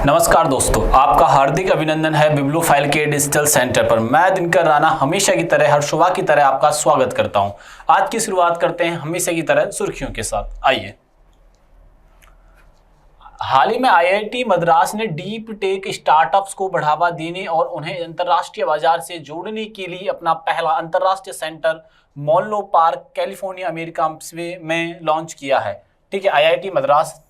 नमस्कार दोस्तों, आपका हार्दिक अभिनंदन है बिब्लू फाइल के डिजिटल सेंटर पर। मैं दिनकर राणा हमेशा की तरह हर सुबह की तरह आपका स्वागत करता हूं। आज की शुरुआत करते हैं हमेशा की तरह सुर्खियों के साथ। आइए, हाल ही में आईआईटी मद्रास ने डीप टेक स्टार्टअप्स को बढ़ावा देने और उन्हें अंतर्राष्ट्रीय बाजार से जोड़ने के लिए अपना पहला अंतर्राष्ट्रीय सेंटर मोनलो पार्क, कैलिफोर्निया, अमेरिका में लॉन्च किया है। ठीक है, आईआईटी मद्रास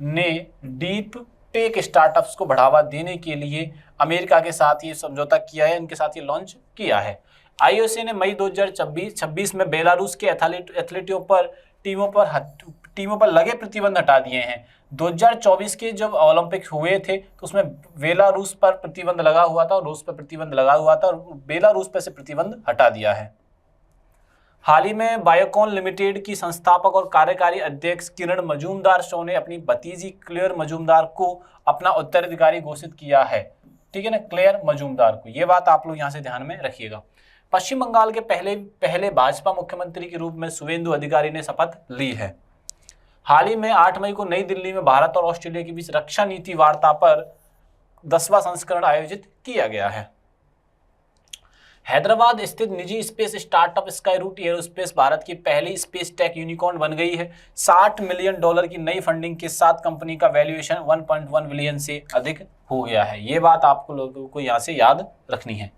ने डीप टेक स्टार्टअप्स को बढ़ावा देने के लिए अमेरिका के साथ ये समझौता किया है, इनके साथ ये लॉन्च किया है। आईओसी ने मई 2026 में बेलारूस के एथलीटों पर टीमों पर लगे प्रतिबंध हटा दिए हैं। 2024 के जब ओलंपिक हुए थे तो उसमें बेलारूस पर प्रतिबंध लगा हुआ था और रूस पर प्रतिबंध लगा हुआ था और बेलारूस पर से प्रतिबंध हटा दिया है। हाल ही में बायोकॉन लिमिटेड की संस्थापक और कार्यकारी अध्यक्ष किरण मजूमदार शो ने अपनी भतीजी क्लेयर मजूमदार को अपना उत्तराधिकारी घोषित किया है। ठीक है ना, क्लेयर मजूमदार को, ये बात आप लोग यहाँ से ध्यान में रखिएगा। पश्चिम बंगाल के पहले भाजपा मुख्यमंत्री के रूप में शुवेंदु अधिकारी ने शपथ ली है। हाल ही में 8 मई को नई दिल्ली में भारत और ऑस्ट्रेलिया के बीच रक्षा नीति वार्ता पर 10वां संस्करण आयोजित किया गया है। हैदराबाद स्थित निजी space startup Skyroot aerospace Bharat की पहली स्पेस टेक यूनिकॉर्न बन गई है। $60 मिलियन की नई फंडिंग के साथ कंपनी का वैल्यूएशन 1.1 बिलियन से अधिक हो गया है। ये बात आपको लोगों को यहाँ से याद रखनी है।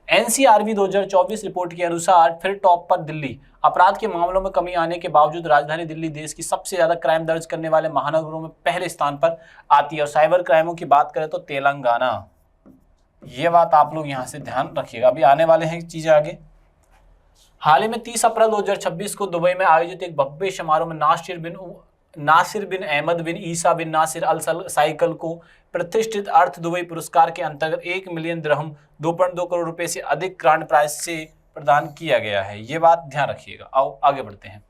एनसीआरबी 2024 रिपोर्ट के अनुसार फिर टॉप पर दिल्ली। अपराध के मामलों में कमी आने के बावजूद राजधानी दिल्ली देश की सबसे ज्यादा क्राइम दर्ज करने वाले महानगरों में पहले स्थान पर आती है। और साइबर क्राइमों की बात करें तो तेलंगाना, ये बात आप लोग यहां से ध्यान रखिएगा। अभी आने वाले हैं चीजें आगे। हाल ही में 30 अप्रैल 2026 को दुबई में आयोजित एक भव्य समारोह में नासिर बिन अहमद बिन ईसा बिन नासिर अल साइकिल को प्रतिष्ठित अर्थ दुबई पुरस्कार के अंतर्गत 1 मिलियन दिरहम 2.2 करोड़ रुपए से अधिक ग्रांड प्राइज से प्रदान किया गया है। ये बात ध्यान रखिएगा। आओ आगे बढ़ते हैं।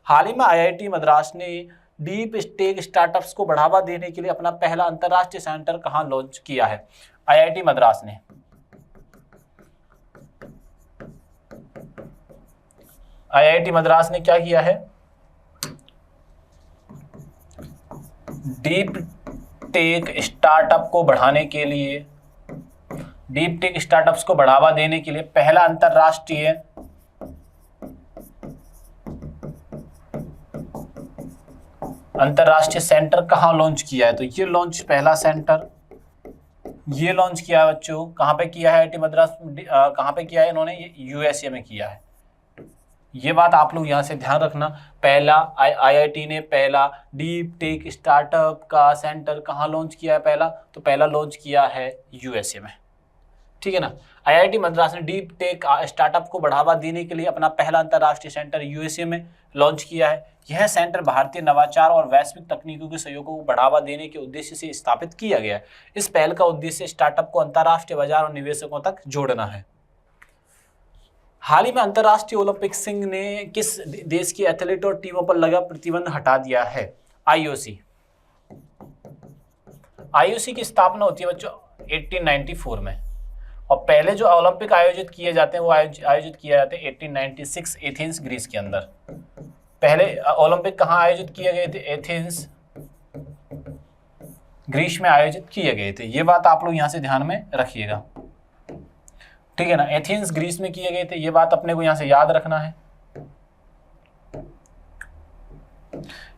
हाल ही में आईआईटी मद्रास ने डीप टेक स्टार्टअप्स को बढ़ावा देने के लिए अपना पहला अंतर्राष्ट्रीय सेंटर कहाँ लॉन्च किया है? आईआईटी मद्रास ने क्या किया है? डीप टेक स्टार्टअप को बढ़ाने के लिए, डीप टेक स्टार्टअप्स को बढ़ावा देने के लिए पहला अंतर्राष्ट्रीय सेंटर कहाँ लॉन्च किया है? तो ये पहला सेंटर ये लॉन्च किया है बच्चों। कहाँ पे किया है? आईआईटी मद्रास कहाँ पे किया है इन्होंने? ये यूएसए में किया है। ये बात आप लोग यहाँ से ध्यान रखना। पहला आईआईटी ने पहला डीप टेक स्टार्टअप का सेंटर कहाँ लॉन्च किया है? तो पहला लॉन्च किया है यूएसए में। ठीक है ना। आईआईटी मद्रास ने डीप टेक स्टार्टअप को बढ़ावा देने के लिए अपना पहला अंतर्राष्ट्रीय सेंटर यूएसए में लॉन्च किया है। यह सेंटर भारतीय नवाचार और वैश्विक तकनीकों के सहयोग को बढ़ावा देने के उद्देश्य से स्थापित किया गया है। इस पहल का उद्देश्य स्टार्टअप को अंतर्राष्ट्रीय बाजार और निवेशकों तक जोड़ना है। हाल ही में अंतर्राष्ट्रीय ओलंपिक संघ ने किस देश की एथलीट और टीमों पर लगा प्रतिबंध हटा दिया है? आईओसी की स्थापना होती है बच्चों 1894 में, और पहले जो ओलंपिक आयोजित किए जाते हैं वो आयोजित किए जाते हैं 1896 एथेंस, ग्रीस के अंदर। पहले ओलंपिक कहाँ आयोजित किए गए थे? एथेंस, ग्रीस में आयोजित किए गए थे। ये बात आप लोग यहाँ से ध्यान में रखिएगा। ठीक है ना, एथेंस ग्रीस में किए गए थे। ये बात अपने को यहाँ से याद रखना है।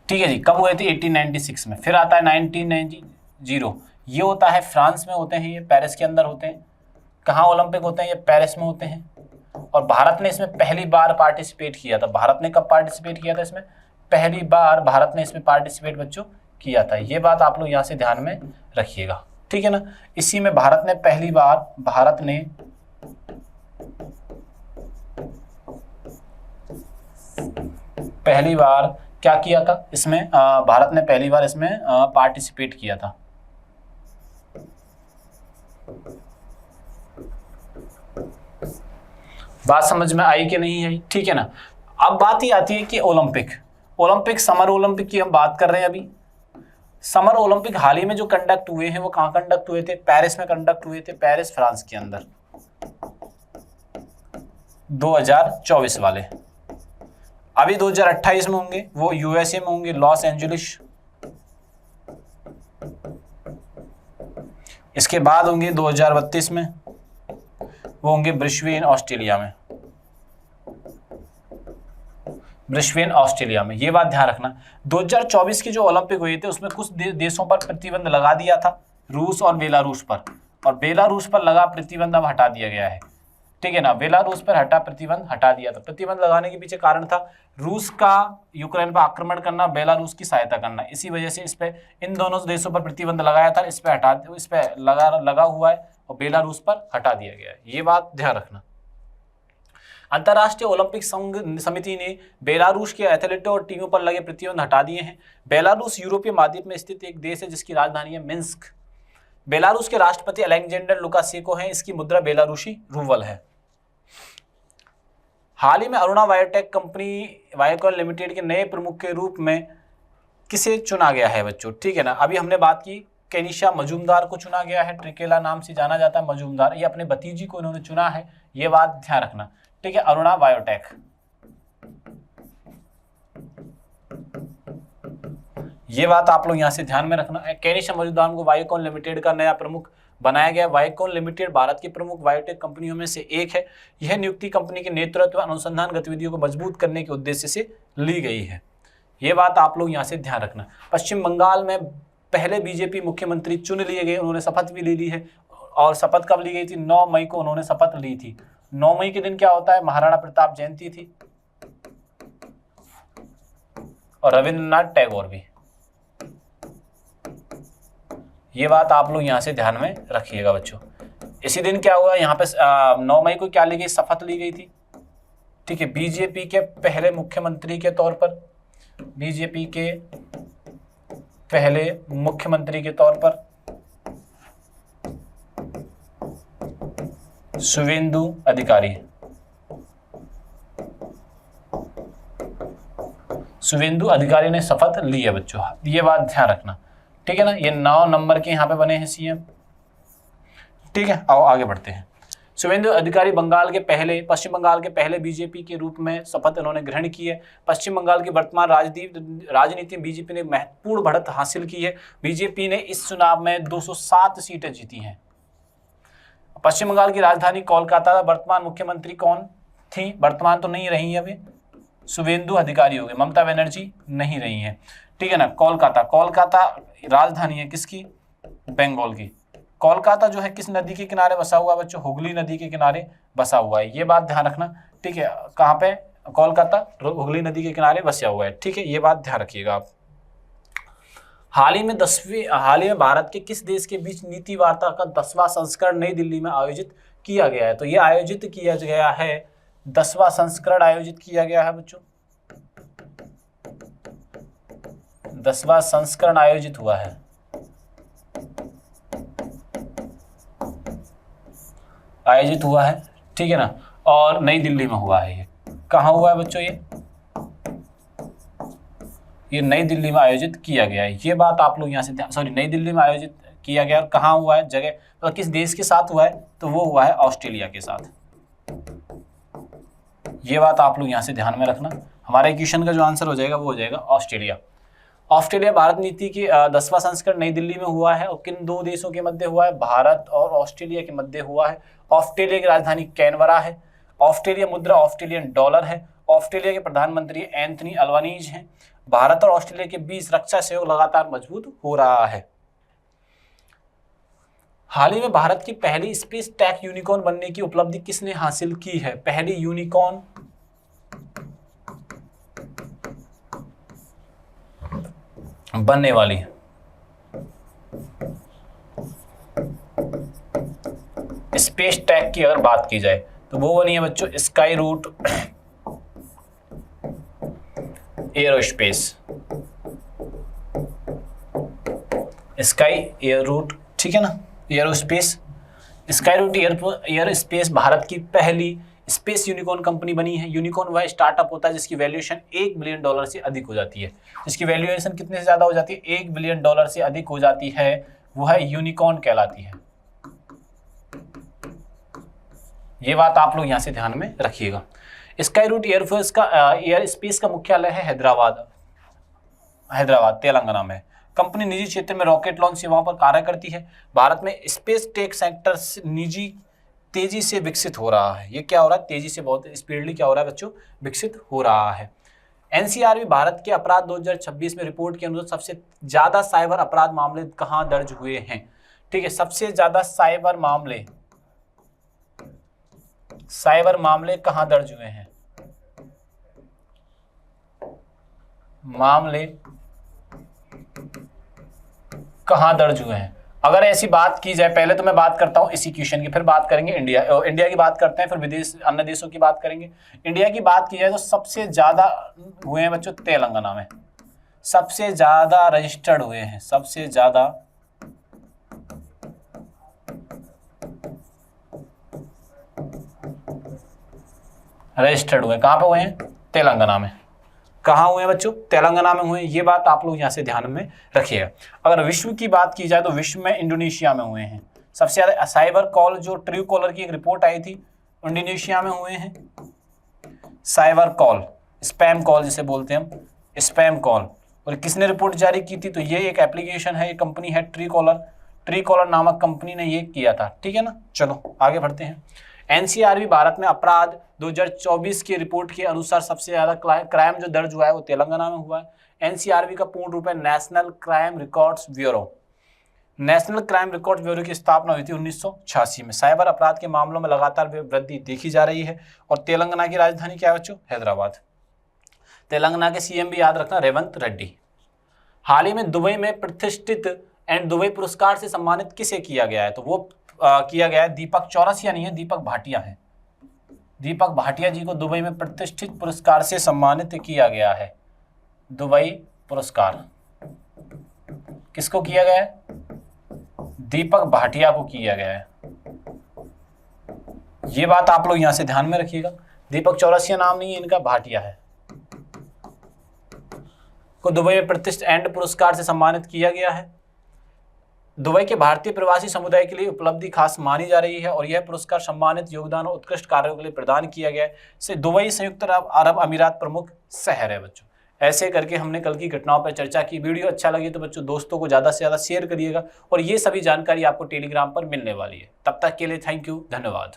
ठीक है जी। कब हुए थे? 1896 में। फिर आता है 1990, ये होता है फ्रांस में होते हैं, ये पेरिस के अंदर होते हैं। कहाँ ओलंपिक होते हैं? ये पेरिस में होते हैं। और भारत ने इसमें पहली बार पार्टिसिपेट किया था। भारत ने कब पार्टिसिपेट किया था इसमें? पहली बार भारत ने इसमें पार्टिसिपेट बच्चों किया था। ये बात आप लोग यहाँ से ध्यान में रखिएगा। ठीक है ना। इसी में भारत ने पहली बार क्या किया था इसमें? भारत ने पहली बार इसमें पार्टिसिपेट किया था। बात समझ में आई कि नहीं आई? ठीक है ना। अब बात ही आती है कि ओलंपिक समर ओलंपिक की हम बात कर रहे हैं अभी। समर ओलंपिक हाल ही में जो कंडक्ट हुए हैं वो कहाँ कंडक्ट हुए थे? पेरिस में कंडक्ट हुए थे, पेरिस फ्रांस के अंदर। 2024 वाले। अभी 2028 में होंगे वो यूएसए में होंगे, लॉस एंजलिस। इसके बाद होंगे 2032 में, वो होंगे ब्रिस्बेन ऑस्ट्रेलिया में, ब्रिस्बेन ऑस्ट्रेलिया में। ये बात ध्यान रखना। 2024 के जो ओलंपिक हुए थे उसमें कुछ देशों पर प्रतिबंध लगा दिया था, रूस और बेलारूस पर, और बेलारूस पर लगा प्रतिबंध अब हटा दिया गया है, ठीक है ना। बेलारूस पर प्रतिबंध हटा दिया था। प्रतिबंध लगाने के पीछे कारण था रूस का यूक्रेन पर आक्रमण करना, बेलारूस की सहायता करना, इसी वजह से इस पे इन दोनों देशों पर प्रतिबंध लगाया था। इस पे लगा हुआ है और बेलारूस पर हटा दिया गया है। ये बात ध्यान रखना। अंतर्राष्ट्रीय ओलंपिक संघ समिति ने बेलारूस के एथलीटों और टीमों पर लगे प्रतिबंध हटा दिए हैं। बेलारूस यूरोपीय महाद्वीप में स्थित एक देश है जिसकी राजधानी है मिन्स्क। बेलारूस के राष्ट्रपति अलेक्जेंडर लुकाशेंको हैं। इसकी मुद्रा बेलारूसी रूबल है। हाल ही में Aruna biotech company Biocon limited के नए प्रमुख के रूप में किसे चुना गया है बच्चों, ठीक है ना। अभी हमने बात की केनिशा मजूमदार को चुना गया है, ट्रिकेला नाम से जाना जाता है मजूमदार, ये अपने भतीजी को इन्होंने चुना है। ये बात ध्यान रखना, ठीक है। अरुणा बायोटेक, ये बात आप लोग यहां से ध्यान में रखना। केनिशा मजूमदार को बायोकॉन लिमिटेड का नया प्रमुख बनाया गया। बायोकॉन लिमिटेड भारत की प्रमुख बायोटेक कंपनियों में से एक है। यह नियुक्ति कंपनी के नेतृत्व अनुसंधान गतिविधियों को मजबूत करने के उद्देश्य से ली गई है। ये बात आप लोग यहां से ध्यान रखना। पश्चिम बंगाल में पहले बीजेपी मुख्यमंत्री चुन लिए गए, उन्होंने शपथ भी ले ली है। और शपथ कब ली गई थी? 9 मई को उन्होंने शपथ ली थी। 9 मई के दिन क्या होता है? महाराणा प्रताप जयंती थी और रविंद्रनाथ टैगोर भी। ये बात आप लोग यहां से ध्यान में रखिएगा बच्चों। इसी दिन क्या हुआ यहाँ पे 9 मई को क्या ली गई? शपथ ली गई थी, ठीक है। बीजेपी के पहले मुख्यमंत्री के तौर पर, बीजेपी के पहले मुख्यमंत्री के तौर पर शुवेंदु अधिकारी, शुवेंदु अधिकारी ने शपथ ली है बच्चों। ये बात ध्यान रखना, ठीक है ना। ये 9 नंबर के यहाँ पे बने हैं सीएम, ठीक है। आओ आगे बढ़ते हैं। शुवेंदु अधिकारी पश्चिम बंगाल के पहले बीजेपी के रूप में शपथ इन्होंने ग्रहण की है। पश्चिम बंगाल की वर्तमान राजनीति में बीजेपी ने महत्वपूर्ण बढ़त हासिल की है। बीजेपी ने इस चुनाव में 207 सीटें जीती हैं। पश्चिम बंगाल की राजधानी कोलकाता। वर्तमान मुख्यमंत्री कौन थी? वर्तमान तो नहीं रही है अभी, शुवेंदु अधिकारी हो गए, ममता बनर्जी नहीं रही है, ठीक है ना। कोलकाता राजधानी है किसकी? बंगाल की। कोलकाता जो है किस नदी के किनारे बसा हुआ है बच्चों? हुगली नदी के किनारे बसा हुआ है। ये बात ध्यान रखना, ठीक है। कहाँ पे? कोलकाता हुगली नदी के किनारे बसा हुआ है, ठीक है। ये बात ध्यान रखिएगा आप। हाल ही में भारत के किस देश के बीच नीति वार्ता का 10वां संस्करण नई दिल्ली में आयोजित किया गया है? तो ये आयोजित किया गया है, 10वां संस्करण आयोजित किया गया है बच्चों। 10वां संस्करण आयोजित हुआ है, ठीक है ना। और नई दिल्ली में हुआ है। ये कहाँ हुआ है बच्चों? ये नई दिल्ली में आयोजित किया गया है। ये बात आप लोग यहाँ से नई दिल्ली में आयोजित किया गया। और कहाँ हुआ है जगह, मतलब किस देश के साथ हुआ है? तो वो हुआ है ऑस्ट्रेलिया के साथ। ये बात आप लोग यहाँ से ध्यान में रखना। हमारे क्वेश्चन का जो आंसर हो जाएगा वो हो जाएगा ऑस्ट्रेलिया। ऑस्ट्रेलिया भारत नीति की 10वां संस्करण नई दिल्ली में हुआ है। और किन 2 देशों के मध्य हुआ है? भारत और ऑस्ट्रेलिया के मध्य हुआ है। ऑस्ट्रेलिया की राजधानी कैनबरा है। ऑस्ट्रेलिया मुद्रा ऑस्ट्रेलियन डॉलर है। ऑस्ट्रेलिया के प्रधानमंत्री एंथनी अल्बानीज हैं। भारत और ऑस्ट्रेलिया के बीच रक्षा सहयोग लगातार मजबूत हो रहा है। हाल ही में भारत की पहली स्पेस टेक यूनिकॉर्न बनने की उपलब्धि किसने हासिल की है? पहली यूनिकॉर्न बनने वाली स्पेस टेक की अगर बात की जाए तो वो बनी है बच्चों Skyroot Aerospace. Sky Air Root, ठीक है ना, Aerospace. Skyroot Aerospace Bharat की पहली स्पेस यूनिकॉर्न कंपनी बनी है। यूनिकॉर्न वह स्टार्टअप होता है जिसकी वैल्यूएशन $1 बिलियन से अधिक हो जाती है। जिसकी वैल्यूएशन कितने से ज़्यादा हो जाती है? $1 बिलियन से अधिक हो जाती है, वह यूनिकॉर्न कहलाती है। ये बात आप लोग यहाँ से ध्यान में रखिएगा। स्काई रूट एयर स्पेस का मुख्यालय है हैदराबाद तेलंगाना में। कंपनी निजी क्षेत्र में रॉकेट लॉन्च सेवाओं पर कार्य करती है। भारत में स्पेस टेक सेक्टर निजी तेजी से विकसित हो रहा है। ये क्या हो रहा है? तेजी से, बहुत स्पीडली क्या हो रहा है बच्चों? विकसित हो रहा है। एनसीआरबी भारत के अपराध 2026 में रिपोर्ट के अनुसार सबसे ज्यादा साइबर अपराध मामले कहां दर्ज हुए हैं? ठीक है, सबसे ज्यादा साइबर मामले कहां दर्ज हुए हैं? मामले कहां दर्ज हुए हैं? अगर ऐसी बात की जाए, पहले तो मैं बात करता हूं इसी क्वेश्चन की, फिर बात करेंगे इंडिया की बात करते हैं, फिर विदेश अन्य देशों की बात करेंगे। इंडिया की बात की जाए तो सबसे ज्यादा हुए हैं बच्चों तेलंगाना में, सबसे ज्यादा रजिस्टर्ड हुए हैं, सबसे ज्यादा रजिस्टर्ड हुए कहां पे हुए हैं? तेलंगाना में। कहाँ हुए हैं बच्चों? तेलंगाना में हुए हैं। ये बात आप लोग यहाँ से ध्यान में रखिएगा। अगर विश्व की बात की जाए तो विश्व में इंडोनेशिया में हुए हैं सबसे ज्यादा। साइबर कॉल, जो ट्रू कॉलर की एक रिपोर्ट आई थी, इंडोनेशिया में हुए हैं। साइबर कॉल, स्पैम कॉल जिसे बोलते हैं हम, स्पैम कॉल। और किसने रिपोर्ट जारी की थी? तो ये एक एप्लीकेशन है, ये कंपनी है ट्रू कॉलर नामक कंपनी ने ये किया था। ठीक है ना, चलो आगे बढ़ते हैं। एनसीआरबी भारत में अपराध 2024 की रिपोर्ट के अनुसार सबसे ज्यादा क्राइम जो दर्ज हुआ है वो तेलंगाना में हुआ है। एनसीआरबी का पूर्ण रूप है national crime records bureau. National crime record bureau की स्थापना हुई थी 1986 में। साइबर अपराध के मामलों में लगातार वृद्धि देखी जा रही है। और तेलंगाना की राजधानी क्या है बच्चों? हैदराबाद। तेलंगाना के सीएम भी याद रखना, रेवंत रेड्डी। हाल ही में दुबई में प्रतिष्ठित एंड दुबई पुरस्कार से सम्मानित किसे किया गया है? तो वो किया गया है दीपक चौरसिया नहीं है, दीपक भाटिया है। दीपक भाटिया जी को दुबई में प्रतिष्ठित पुरस्कार से सम्मानित किया गया है। दुबई पुरस्कार किसको किया गया है? दीपक भाटिया को किया गया है। ये बात आप लोग यहां से ध्यान में रखिएगा। दीपक चौरसिया नाम नहीं है इनका, भाटिया है। को दुबई में प्रतिष्ठित एंड पुरस्कार से सम्मानित किया गया है। दुबई के भारतीय प्रवासी समुदाय के लिए उपलब्धि खास मानी जा रही है और यह पुरस्कार सम्मानित योगदान और उत्कृष्ट कार्यों के लिए प्रदान किया गया है। से दुबई संयुक्त अरब अमीरात प्रमुख शहर है बच्चों। ऐसे करके हमने कल की घटनाओं पर चर्चा की। वीडियो अच्छा लगी तो बच्चों दोस्तों को ज़्यादा से ज़्यादा शेयर करिएगा और ये सभी जानकारी आपको टेलीग्राम पर मिलने वाली है। तब तक के लिए थैंक यू, धन्यवाद।